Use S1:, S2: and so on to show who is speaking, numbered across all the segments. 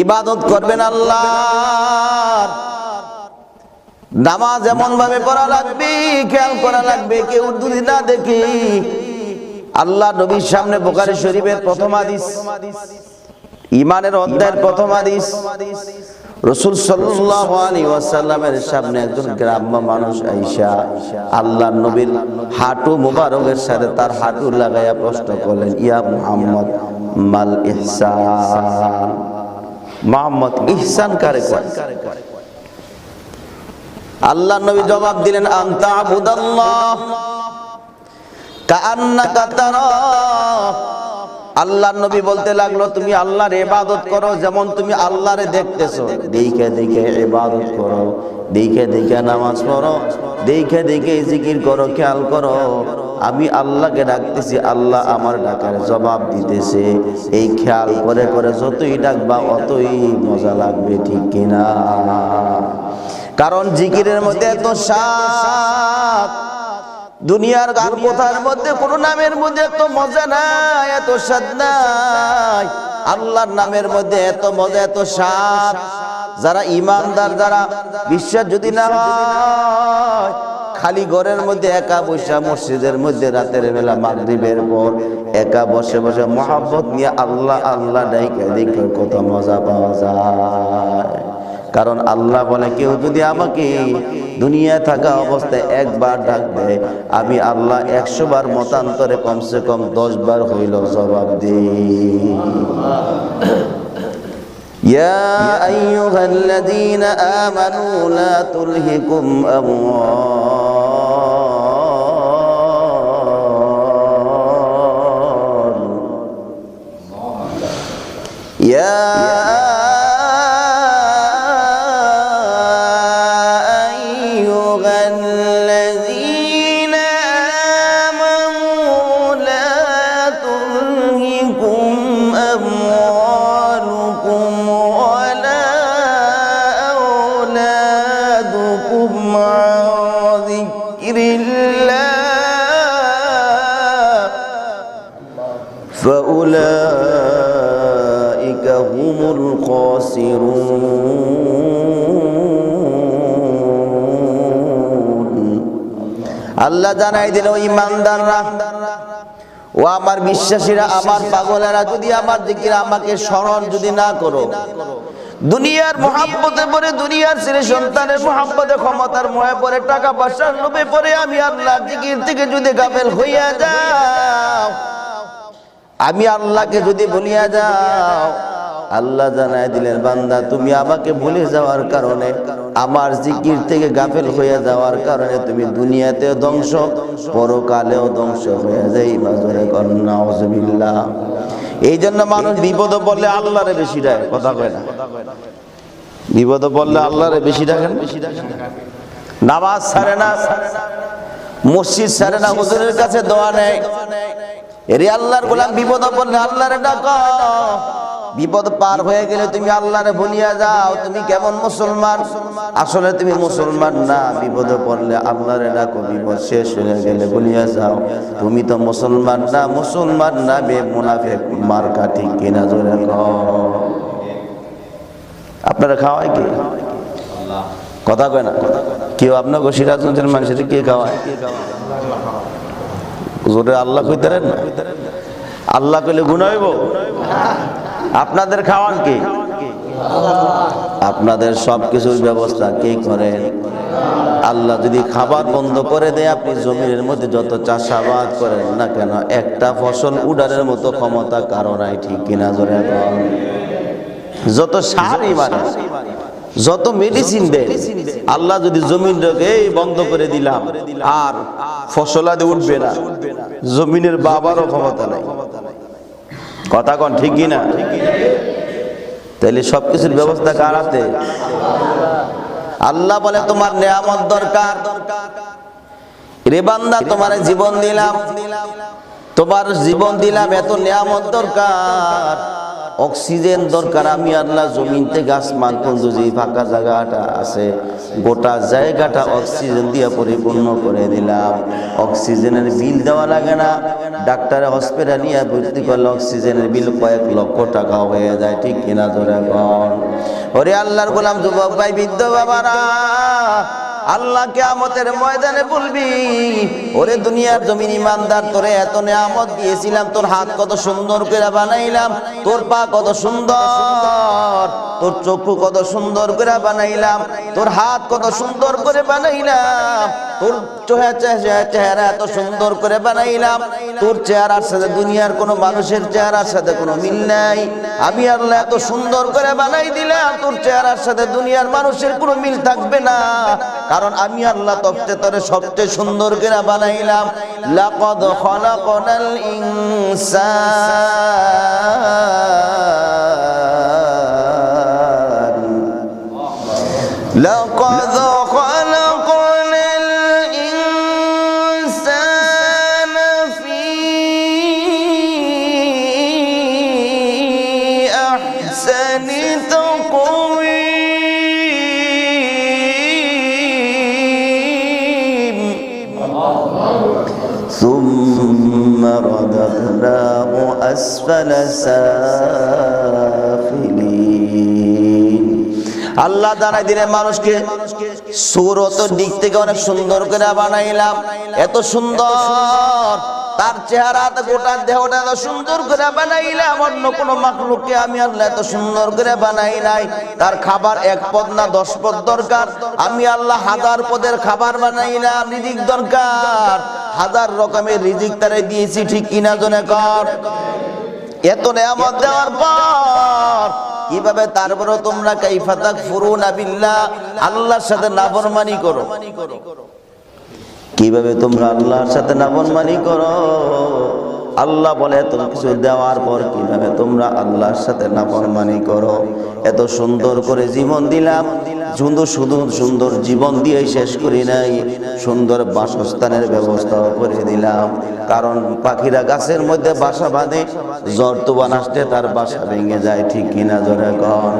S1: ইবাদত করবেন আল্লাহর। নামাজ এমন ভাবে পড়া লাগবে, খেয়াল করা লাগবে, কেউ যদি না দেখে। আল্লাহ নবীর সামনে বুখারী শরীফের প্রথম হাদিস, ঈমানের অধ্যায়ের প্রথম হাদিস, রাসূল সাল্লাল্লাহু আলাইহি ওয়াসাল্লামের সামনে একজন গ্রাম্য মানুষ আয়েশা আল্লাহর নবীর হাঁটু মুবারকের সাথে তার হাঁটু লাগাইয়া প্রশ্ন করলেন, ইয়া মুহাম্মদ মাল ইহসান, মুহাম্মদ ইহসান কারে কয়? আল্লাহর নবী জবাব দিলেন, আনতা আবুদাল্লাহ কাআন্নাকা তারা। আল্লাহর নবী বলতে লাগলো, তুমি আল্লাহর ইবাদত করো যেমন তুমি আল্লাহরে দেখতেছো। দেখে দেখে ইবাদত করো, দেখে দেখে নামাজ পড়ো, দেখে দেখে জিকির করো, খেয়াল করো আমি আল্লাহকে ডাকতেছি, আল্লাহ আমার ডাকার জবাব দিতেছে। এই খেয়াল করে করে যতই ডাকবা অতই মজা লাগবে, ঠিক কিনা? কারণ জিকিরের মধ্যে এত স্বাদ, দুনিয়ার গান কথার মধ্যে কোন নামের মধ্যে এত মজা নাই, এত স্বাদ নাই। আল্লাহর নামের মধ্যে এত মজা, এত স্বাদ। যারা ইমানদার, যারা বিশ্বাস যদি না হয়, খালি ঘরের মধ্যে একা বসে, মসজিদের মধ্যে রাতের বেলা মাগরিবের পর একা বসে বসে মহব্বত নিয়ে আল্লাহ আল্লাহ ডাইকে দেখে কত মজা পাওয়া যায়। কারণ আল্লাহ বলে, কেউ যদি আমাকে দুনিয়া থাকা অবস্থায় একবার ডাকবে, আমি আল্লাহ 100 বার মতান্তরে কমসে কম 10 বার হইল জবাব দিই। ইয়া আইয়ুহাল্লাযীনা আমানু লা তুলহিকুম আমওয়াল, ইয়া فأولئك هم الخاسرون। আল্লাহ জানাই দিল, ইমানদাররা ও আমার বিশ্বাসীরা, আমার পাগলেরা, যদি আমার জিকির, আমাকে স্মরণ যদি না করো, দুনিয়ার মহাব্বতে পড়ে, দুনিয়ার ছেলে সন্তানের মহাব্বতে, ক্ষমতার মোহে পড়ে, টাকা পয়সার লোভে পড়ে আমি আল্লাহর জিকির থেকে যদি গাফেল হইয়া যাও, আমি আল্লাহকে যদি ভুলিয়া যাও, আল্লাহ জানাই দিলেন, বান্দা তুমি আমাকে ভুলে যাওয়ার কারণে, আমার জিকির থেকে গাফেল হয়ে যাওয়ার কারণে তুমি দুনিয়াতেও ধ্বংস, পরকালেও ধ্বংস হয়ে যাইবা। জোরে বলেন নাউজুবিল্লাহ। এই জন্য মানুষ বিপদ পড়লে আল্লাহরে বেশি ডাকে, কথা কয় না? বিপদ পড়লে আল্লাহরে বেশি ডাকেন, নামাজ ছাড়ে না, মসজিদ ছাড়ে না, হুজুরের কাছে দোয়া নেয়। এরে আল্লাহর গোলাম, বিপদ পড়লে আল্লাহরে ডাকো। বিপদ পার হয়ে গেলে তুমি আল্লাহরে ভুলিয়া যাও, তুমি কেমন মুসলমান? আসলে তুমি মুসলমান না। বিপদে পড়লে আল্লাহরে ডাকো, বিপদ শেষ হয়ে গেলে ভুলিয়া যাও, তুমি তো মুসলমান না। মুসলমান না বে মুনাফিক মার্কা, ঠিক কিনা? জোরে কও। আপনারা খাওয়ায় কি? কথা কয় না কেউ? আপনার সিরাজগঞ্জের মানুষের কে খাওয়ায়? জোরে আল্লাহ কইতারেন না? আল্লাহ কইলে গুনাহ হইব? আপনাদের খাওয়ান কে? আপনাদের সবকিছুর ব্যবস্থা কে করেন? আল্লাহ যদি খাবার বন্ধ করে দেয়, আপনি জমিনের মধ্যে যত চাষাবাদ করেন না কেন, একটা ফসল উড়ানের মতো ক্ষমতা কারো নাই, ঠিক কিনা? জোরে বলেন। যত সার মানে, যত মেডিসিন দেয়, আল্লাহ যদি জমিনটাকে বন্ধ করে দিলাম আর ফসলাদি উঠবে না, জমিনের বাবারও ক্ষমতা নাই। কথা কন, ঠিক কিনা? তাইলে সবকিছুর ব্যবস্থা কার হাতে? আল্লাহ বলে, তোমার নেয়ামত দরকার রে বান্দা, তোমার জীবন দিলাম, তোমার জীবন দিলাম, এত নেয়ামত দরকার। অক্সিজেন দরকার। আমি আল্লাহ জমিন থেকে আসমান পর্যন্ত যে ফাঁকা জায়গাটা আছে গোটা জায়গাটা অক্সিজেন দিয়ে পরিপূর্ণ করে দিলাম। অক্সিজেনের বিল দেওয়া লাগে না। ডাক্তারে হসপিটালে নিয়ে ভর্তি করলে অক্সিজেনের বিল কয়েক লক্ষ টাকা হয়ে যায়, ঠিক কিনা ধরে কন? ওরে আল্লাহর গোলাম, যুবক ভাই, বৃদ্ধ বাবারা, আল্লাহ কিয়ামতের ময়দানে বলবি, ওরে দুনিয়ার জমিন ইমানদার, তোরে এত নিয়ামত দিয়েছিলাম, তোর হাত কত সুন্দর করে বানাইলাম, তোর পা কত সুন্দর, তোর চক্ষু কত সুন্দর করে বানাইলাম, তোর হাত কত সুন্দর করে বানাইলাম, তোর চেহারা এত সুন্দর করে বানাইলাম, তোর চেহারার সাথে দুনিয়ার কোনো মানুষের চেহারার সাথে কোনো মিল নাই। আমি আল্লাহ এত সুন্দর করে বানাই দিলাম, তোর চেহারার সাথে দুনিয়ার মানুষের কোনো মিল থাকবে না, কারণ আমি আল্লাহ তোরে সবচেয়ে সুন্দর করে বানাইলাম। লাকাদ খালাকনাল ইনসান, লাকাদ খালাকনাল ইনসান ফি আহসানি তাকওয়ীম ثم رددناه أسفل سافلين। আল্লাহ জানাই দিলেন মানুষকে সুরতের দিক থেকে অনেক সুন্দর করে বানাইলাম, এত সুন্দর তার চেহারা, গোটা দেহটা এত সুন্দর করে বানাইলাম। অন্য কোন মাখলুককে আমি আল্লাহ এত সুন্দর করে বানাই নাই। তার খাবার এক পদ না 10 পদ দরকার, আমি আল্লাহ 1000 পদের খাবার বানাইলাম। রিজিক দরকার, 1000 রকমের রিজিক তারে দিয়েছি, ঠিক কিনা জনে কর? এত নিয়ামত দেওয়ার পর কিভাবে তারপরে তোমরা কাইফা তাকফুরুনা বিল্লাহ, আল্লাহর সাথে নাফরমানি করো? কিভাবে তোমরা আল্লাহর সাথে নাফরমানি করো? আল্লাহ বলে এত কিছু দেওয়ার পর কিভাবে তোমরা আল্লাহর সাথে নাফরমানি করো? এত সুন্দর করে জীবন দিলাম, শুধু সুন্দর জীবন দিয়ে শেষ করি নাই, সুন্দর বাসস্থানের ব্যবস্থাও করে দিলাম। কারণ পাখিরা গাছের মধ্যে বাসা বাঁধে, ঝড় তুফান আসলে তার বাসা ভেঙে যায়, ঠিক কিনা জোরে কন?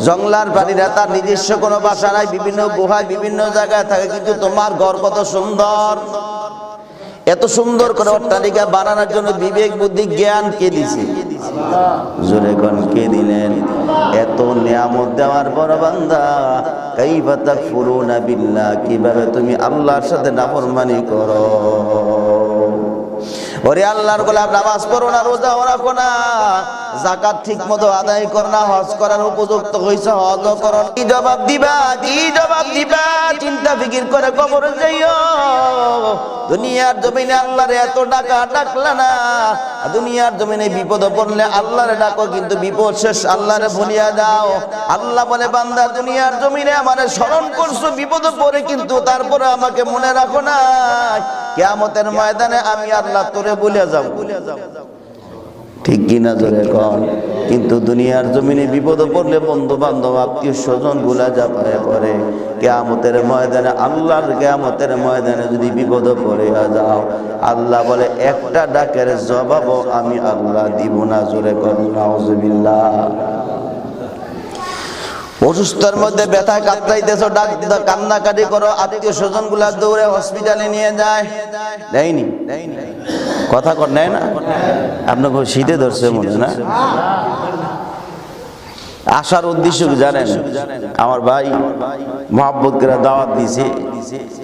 S1: জঙ্গলার প্রাণীরা তার নিজস্ব কোনো বাসা নাই, বিভিন্ন গুহায় বিভিন্ন জায়গায় থাকে, কিন্তু তোমার ঘর কত সুন্দর। এত সুন্দর করে অট্টালিকা বানানোর জন্য বিবেক বুদ্ধি জ্ঞান কে দিছে? জোরে কোন কে দিলেন? এত নিয়ামত দেওয়ার পর বান্দা কাইফা তাকফুরুনা বিল্লাহ, কিভাবে তুমি আল্লাহর সাথে নাফরমানি করো? ওরে আল্লাহর গোলাম, নামাজ পড়ো না, রোজা রাখো না, যাকাত ঠিক মতো আদায় করো না, হজ করার উপযুক্ত হইছে হজ করো, কি জবাব দিবা? কি জবাব দিবা? চিন্তা ফিকির করে কবরে যাইও। দুনিয়ার জমিনে আল্লাহরে এত ডাকলা না, দুনিয়ার জমিনে বিপদে পড়লে আল্লাহরে ডাকো, কিন্তু বিপদ শেষ আল্লাহরে ভুলিয়া দাও। আল্লাহ বলে, বান্দা দুনিয়ার জমিনে আমারে স্মরণ করছো বিপদে পড়ে, কিন্তু তারপরে আমাকে মনে রাখো না, কিয়ামতের ময়দানে আমি আল্লাহ তোরে ভুলে যাব, ঠিক কিনা জোরে কন? কিন্তু দুনিয়ার জমিনে বিপদে পড়লে বন্ধু বান্ধব আত্মীয় স্বজন গুলা যাপায় পড়ে, কিয়ামতের ময়দানে আল্লাহর কিয়ামতের ময়দানে যদি বিপদে পড়ে যাও, আল্লাহ বলে একটা ডাকের জবাবও আমি আল্লাহ দিব না। জোরে কর নাউজুবিল্লাহ। অসুস্থের মধ্যে ব্যথায় কাতরাইতেছো, কান্নাকাটি করো, আত্মীয় স্বজন গুলা দৌড়ে হসপিটালে নিয়ে যায়, দেয়নি? কথা কর নেয় না? আপনাকে শীতে ধরছে মনে না? আসার উদ্দেশ্য জানেন? আমার ভাই মহাব্বত করে দাওয়াত দিয়েছে,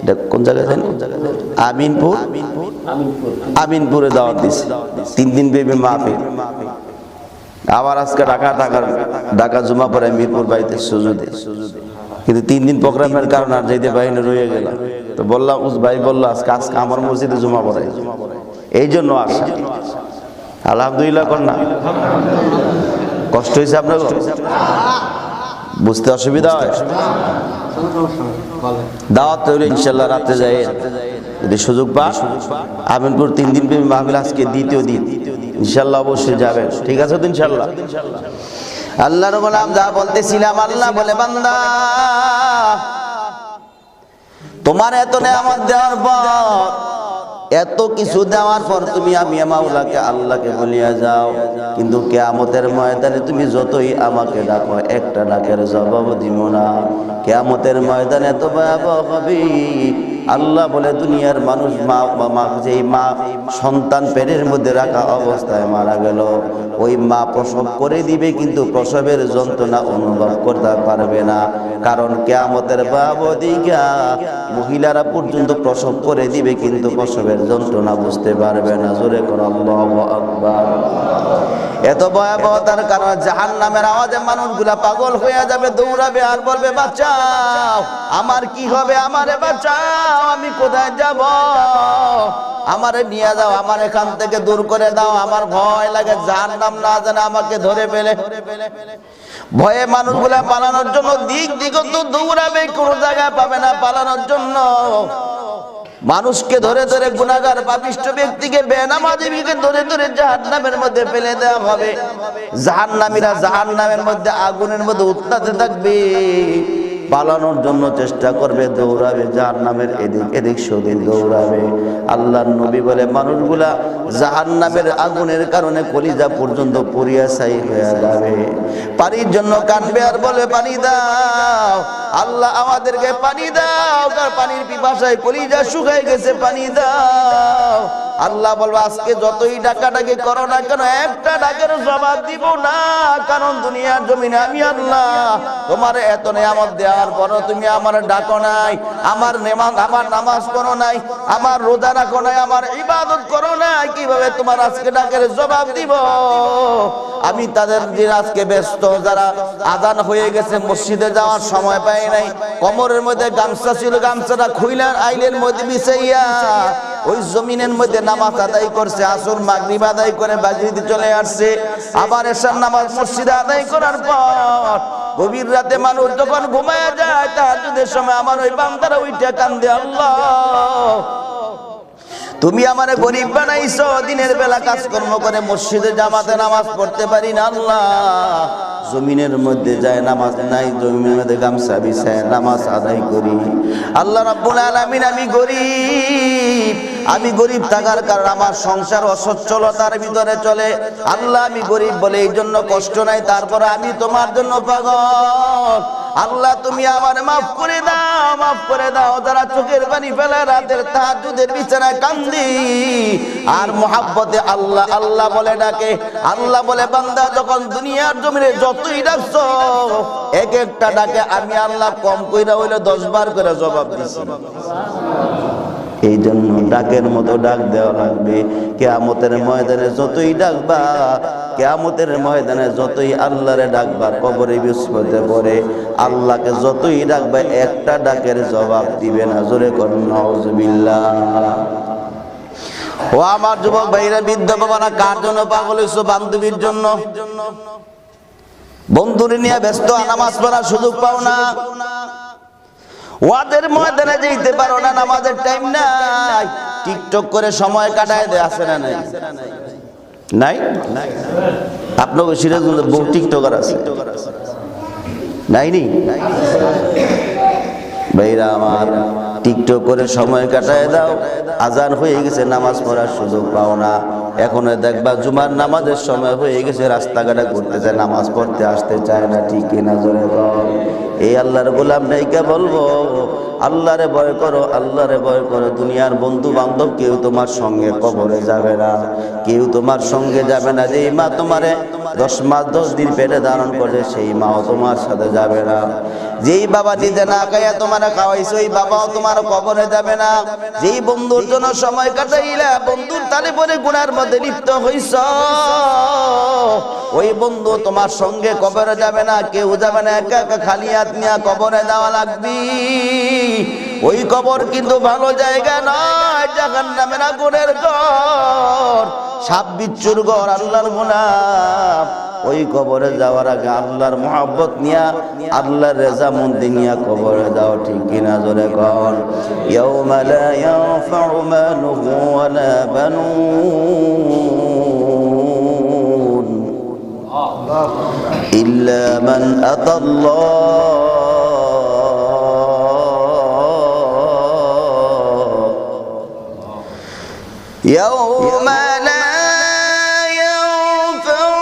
S1: এটা কোন জায়গায় জানেন? আমিনপুরে দাওয়াত দিয়েছে, 3 দিন ব্যাপী মাহফিল। আবার আজকে ঢাকা জুমা পরে মিরপুর বাড়িতে সুজুদে, কিন্তু 3 দিন প্রোগ্রামের কারণে আর যেতে বাইরে রয়ে গেল। তো বললাম, ভাই বললো আজকে আমার মসজিদে জুমা পড়াই, এই জন্য আসা। আলহামদুলিল্লাহ কর না? কষ্ট হয়েছে আপনার? বুঝতে অসুবিধা হয়? দাওয়াত তৈরি ইনশাল্লাহ রাতে যাই, যদি সুযোগ পা। আমিনপুর 3 দিন প্রেমী মাহফিল, আজকে 2য় দিন, ইনশাল্লাহ অবশ্যই যাবেন, ঠিক আছে তো? ইনশাল্লাহ। আল্লাহর গোলাম যা বলতেছিলাম, আল্লাহ বলে, বান্দা তোমার এত নিয়ামত দেওয়ার পর এত কিছু দেওয়ার পর তুমি আমি মাওলাকে আল্লাহকে বলিয়া যাও, কিন্তু কিয়ামতের ময়দানে তুমি যতই আমাকে ডাকো একটা ডাকের জবাব দিব না। কিয়ামতের ময়দানে এত ভয়াবহ হবে। আল্লাহ বলে দুনিয়ার মানুষ যেই মা সন্তান পেটের মধ্যে রাখা অবস্থায় মারা গেল, ওই মা প্রসব করে দিবে কিন্তু প্রসবের যন্ত্রণা অনুভব করতে পারবে না। কারণ কিয়ামতের ভয়াবহ দিকা মহিলারা পর্যন্ত প্রসব করে দিবে কিন্তু প্রসবের যন্ত্রণা বুঝতে পারবে না। জোরে করো আল্লাহু আকবার। এত ভয়াবহতার কারণে জাহান্নামের আওয়াজে মানুষগুলা পাগল হয়ে যাবে, দৌড়াবে আর বলবে বাঁচাও, আমার কি হবে, আমারে বাঁচাও, আমি কোথায় যাব, আমারে নিয়ে যাও, আমার এখান থেকে দূর করে দাও, আমার ভয় লাগে জাহান্নাম না জানে আমাকে ধরে ফেলে। ভয়ে মানুষগুলা পালানোর জন্য দিক দিগন্ত দৌড়াবে, কোন জায়গায় পাবে না পালানোর জন্য। মানুষকে ধরে ধরে গুনাহগার পাপিষ্ঠ ব্যক্তিকে বেনামাজিকে ধরে ধরে জাহান্নামের মধ্যে ফেলে দেওয়া হবে। জাহান্নামীরা জাহান্নামের মধ্যে আগুনের মধ্যে উত্তাতে থাকবে, পালানোর জন্য চেষ্টা করবে, দৌড়াবে, জাহান্নামের এদিক এদিক সদিক দৌড়াবে। আল্লাহর নবী বলে মানুষগুলা জাহান্নামের আগুনের কারণে কলিজা পর্যন্ত পুড়িয়া ছাই হয়ে যাবে, পানির জন্য কাঁদবে আর বলে পানি দাও, আল্লাহ আমাদেরকে পানি দাও, কার পানির পিপাসায় কলিজা শুকায় গেছে, পানি দাও। আল্লাহ বলবে আজকে যতই ডাকাডাকি করো না কেন একটা ডাকের জবাব দিব না, কারণ দুনিয়ার জমিনে আমি আল্লাহ তোমার এত নিয়ামত দেওয়ার পরও তুমি আমার ডাকো নাই, আমার নামাজ পড়ো নাই, আমার রোজা রাখো নাই, আমার ইবাদত করো নাই, কিভাবে তোমার আজকে ডাকের জবাব দিব? আমি তাদের দিন আজকে ব্যস্ত, যারা আজান হয়ে গেছে মসজিদে যাওয়ার সময় পায় নাই, কোমরের মধ্যে গামছা ছিল, গামছাটা খুইলার আইলের মধ্যে বিছাইয়া ওই জমিনের মধ্যে নামাজ আদায় করছে, আসর মাগরিব আদায় করে বাড়িতে চলে আসছে, আবার এশার নামাজ মসজিদে আদায় করার পর গভীর রাতে মানুষ যখন ঘুমায় যায় তাহাজ্জুদের সময় আমার ওই বান্দারা উঠে কান্দে, আল্লাহ তুমি আমারে গরিব বানাইছো, দিনের বেলা কাজকর্ম করে মসজিদে জামাতে নামাজ পড়তে পারি না, আল্লাহ জমিনের মধ্যে যায় নামাজ নাই, জমিনের মধ্যে গামছা বিছায় নামাজ আদায় করি। আল্লাহ রাব্বুল আলামিন আমি গরিব থাকার কারণে আমার সংসার অসচ্ছলতার ভিতরে চলে, আল্লাহ আমি গরিব বলে এই জন্য কষ্ট নাই, তারপরে আমি তোমার জন্য পাগল, আল্লাহ তুমি আমারে মাফ করে দাও, মাফ করে দাও। যারা চোখের পানি ফেলে রাতের তাহাজ্জুদের বিছানায় কান্দি আর মুহাব্বতে আল্লাহ আল্লাহ বলে ডাকে, আল্লাহ বলে বান্দা যখন দুনিয়ার জমিনে যতই ডাকছো এক একটা ডাকে আমি আল্লাহ কম কইরা হইলে 10 বার করে জবাব দিছি। এই জন্য ডাকের মতো ডাক দেওয়া লাগবে। কিয়ামতের ময়দানে যতই ডাকবা, কিয়ামতের ময়দানে যতই আল্লাহরে ডাকবা, কবরে বিপদে পড়ে আল্লাহকে যতই ডাকবা একটা ডাকের জবাব দিবে না। জোরে করুন নাউজুবিল্লাহ। ও আমার যুবক ভাইরা, বৃদ্ধ বাবারা, কার জন্য পাগল হইছো? বান্ধবীর জন্য। বন্ধুরে নিয়ে ব্যস্ত, নামাজ পড়ার সুযোগ পাও না, ওয়াদের ময়দানে যেতে পারো না, নামাজের টাইম নাই, টিকটক করে সময় কাটায় দেয়, আছে না নাই? নাই? আপনার সিরাজগঞ্জে বহু টিকটকার আছে, নাই নি? ভাইরা আমার, টিকটক করে সময় কাটায় দাও, আজান হয়ে গেছে, নামাজ পড়ার সুযোগ পাও না। এখন দেখবা জুমার নামাজের সময় হয়ে গেছে, রাস্তাঘাটে ঘুরতে চায়, নামাজ পড়তে আসতে চায় না, ঠিক কিনা? জোরে বল। এই আল্লাহর গোলাম নাইকা বলবো আল্লাহরে ভয় করো, আল্লাহরে ভয় করো। দুনিয়ার বন্ধু বান্ধব কেউ তোমার সঙ্গে কবরে যাবে না, কেউ তোমার সঙ্গে যাবে না। যেই মা তোমারে 10 মাস 10 দিন পেটে ধারণ করে সেই মাও তোমার সাথে যাবে না। যেই বাবা নিজে না খাইয়া তোমার খাওয়াইছে ওই বাবাও তোমার কবরে যাবে না। যেই বন্ধুর জন্য সময় কাটাইলা, বন্ধুর তালে পরে গুনার মধ্যে লিপ্ত হইছ, ওই বন্ধু তোমার সঙ্গে কবরে যাবে না, কেউ যাবে না। একা একা খালি হাত নিয়ে কবরে যাওয়া লাগবি। ওই কবর কিন্তু ভালো জায়গা নয়, জাহান্নামের আগুনের ঘর, সাপ বিচ্ছুর ঘর। আল্লাহর গোলাম, ওই কবরে যাওয়ার আগে আল্লাহর মুহাব্বত নিয়া, আল্লাহর রেজামন্দি নিয়া কবরে যাও, ঠিক কিনা? জোরে কর। ইয়াউমা লা ইয়ানফাউ মালুহু ওয়ালা বানুন ইল্লা মান আতাল্লাহ ইয়াউমা লা ইয়ানফাউ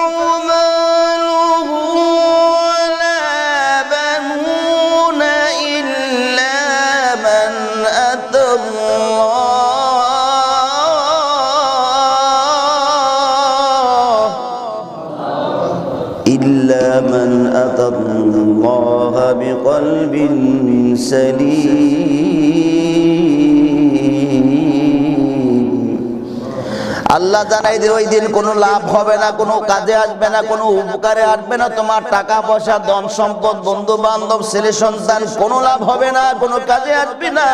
S1: মালুহু ওয়ালা বানুনা ইল্লা মান আতাল্লাহ বিকলবিন সালিম। আল্লাহ জানাই দিল ওই দিন কোনো লাভ হবে না, কোনো কাজে আসবে না, কোনো উপকারে আসবে না। তোমার টাকা পয়সা, ধন সম্পদ, বন্ধু বান্ধব, ছেলে সন্তান কোনো লাভ হবে না, কোনো কাজে আসবে না।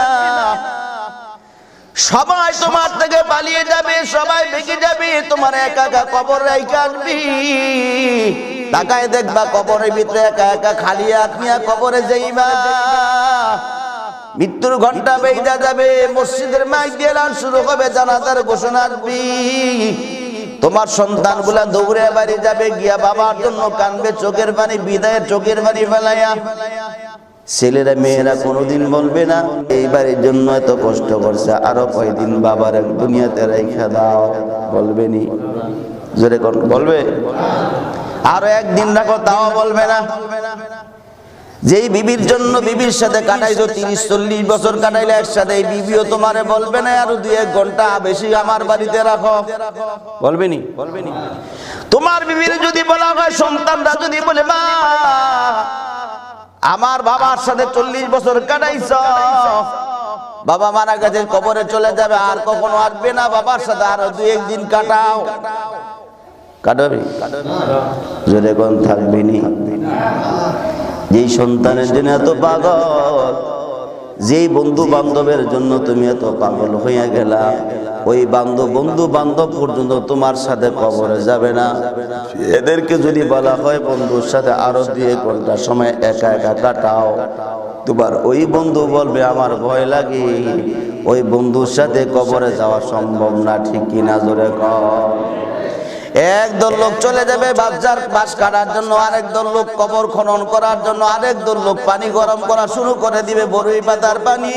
S1: সবাই তোমার থেকে পালিয়ে যাবে, সবাই ভেঙে যাবে, তোমার একা একা কবর রেখে আসবি। তাকায় দেখবা কবরের ভিতরে একা একা খালি হাত নিয়ে কবরে যাইবা। মৃত্যুর ঘন্টা বেজে যাবে, মসজিদের মাইক দিয়ে গান শুরু হবে, জানাজার ঘোষণা আসবি। তোমার সন্তানগুলা দৌড়ে বাড়ি যাবে, গিয়া বাবার জন্য কানবে, চোখের পানি, বিদায়ের চোখের পানি ফেলাইয়া। ছেলেরা মেয়েরা কোনোদিন বলবে না এই বাড়ির জন্য এত কষ্ট করছে, আরো কয়দিন বাবার দুনিয়াতে রাইখা দাও, বলবেনি? জোরে বলবে? আরো একদিন রাখো, তাও বলবে না। যেই বিবির জন্য বিবির সাথে কাটাইছো 30-40 বছর কাটাইলে একসাথে, এই বিবিও তোমারে বলবে না আরো 2-1 ঘন্টা বেশি আমার বাড়িতে রাখো, বলবেনি? তোমার বিবির যদি বলা হয়, সন্তানরা যদি বলে মা আমার বাবার সাথে 40 বছর কাটাইছ, বাবা মারা গেছে, কবরে চলে যাবে, আর কখনো আসবে না, বাবার সাথে আরো 2-1 দিন কাটাও, কাটাবি? জোরে কোন থাকবি নি? যেই সন্তানের জন্য এত পাগল, যেই বন্ধু বান্ধবের জন্য তুমি এত পাগল হইয়া গেলা, ওই বন্ধু বান্ধব পর্যন্ত তোমার সাথে কবরে যাবে না। এদেরকে যদি বলা হয় বন্ধুর সাথে আরো 2-1 ঘন্টা সময় একা একা কাটাও, তোমার ওই বন্ধু বলবে আমার ভয় লাগে, ওই বন্ধুর সাথে কবরে যাওয়া সম্ভব না, ঠিক কিনা? জোরে কর। একদল লোক চলে যাবে বাস কাটার জন্য, আরেক দল লোক কবর খনন করার জন্য, আরেক দল লোক পানি গরম করা শুরু করে দিবে, বরই পাতার পানি।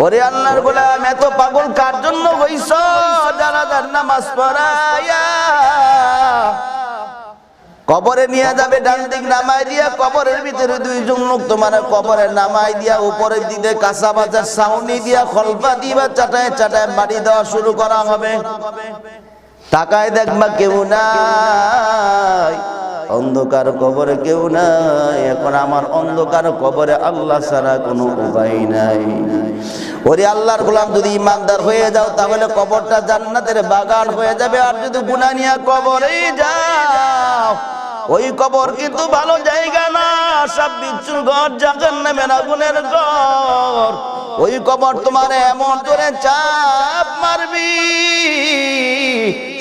S1: ওরে আল্লাহর গোলাম, এত পাগল কার জন্য হইছ? জানাজার নামাজ পড়াইয়া কবরে নিয়ে যাবে, ডান দিক নামাই দিয়া, কবরের ভিতরে 2 লোক তোমার কবরে নামাই দিয়া, উপরের দিকে কাঁচা বাজার ছাউনি দিয়া, খলপা দিবা, চাটায় চাটায় বাড়ি দেওয়া শুরু করা হবে। তাকায় দেখবা কেউ নাই, অন্ধকার কবরে কেউ নাই। এখন আমার অন্ধকার কবরে আল্লাহ ছাড়া কোনো উপায় নাই। ওরে আল্লাহর গোলাম, যদি ইমানদার হয়ে যাও তাহলে কবরটা জান্নাতের বাগান হয়ে যাবে। আর যদি গুনাহ নিয়ে কবরে যাও, ওই কবর কিন্তু ভালো জায়গা না, সব বিচ্ছুর ঘর, জাহান্নামের আগুনের ঘর। ওই কবর তোমার এমন করে চাপ মারবি,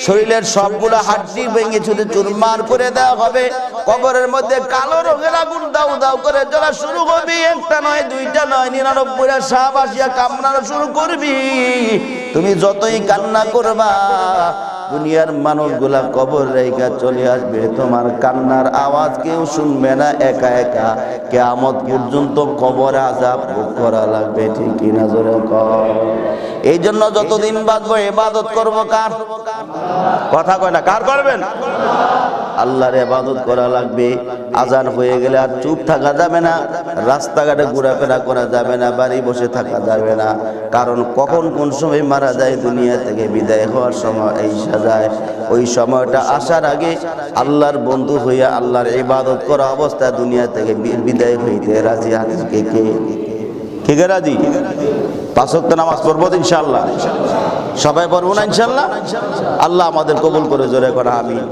S1: শরীরের সবগুলো হাড্ডি ভেঙে ছুটে চুরমার করে দেওয়া হবে। কবরের মধ্যে কালো রঙের আগুন দাউ দাউ করে জ্বলা শুরু করবি, 1টা নয় 2টা নয়, 99টা সাপ আসিয়া কামড়ানো শুরু করবি। তুমি যতই কান্না করবা, দুনিয়ার মানুষগুলা কবর রেখা চলে আসবে, তোমার কান্নার আওয়াজ কেউ শুনবে না। একা একা কিয়ামত পর্যন্ত কবরে আযাব ভোগ করা লাগবে, ঠিক কিনা? জোরে কর। এই জন্য যতদিন বাঁচবো ইবাদত করব কার? কথা কয় না, কার করবেন? আল্লাহর ইবাদত করা লাগবে। আজান হয়ে গেলে আর চুপ থাকা যাবে না, রাস্তাঘাটে ঘোরাফেরা করা যাবে না, বাড়ি বসে থাকা যাবে না। কারণ কখন কোন সময় মারা যায়, দুনিয়া থেকে বিদায় হওয়ার সময় এই সাজায়, ওই সময়টা আসার আগে আল্লাহর বন্ধু হইয়া আল্লাহর ইবাদত করা অবস্থায় দুনিয়া থেকে বিদায় হইতে রাজি আছেন কে কে? কে কে রাজি? 5 ওয়াক্ত নামাজ পড়বো ইনশাআল্লাহ, সবাই পড়বো না ইনশাআল্লাহ? আল্লাহ আমাদের কবুল করে, জোরে করা আমিন।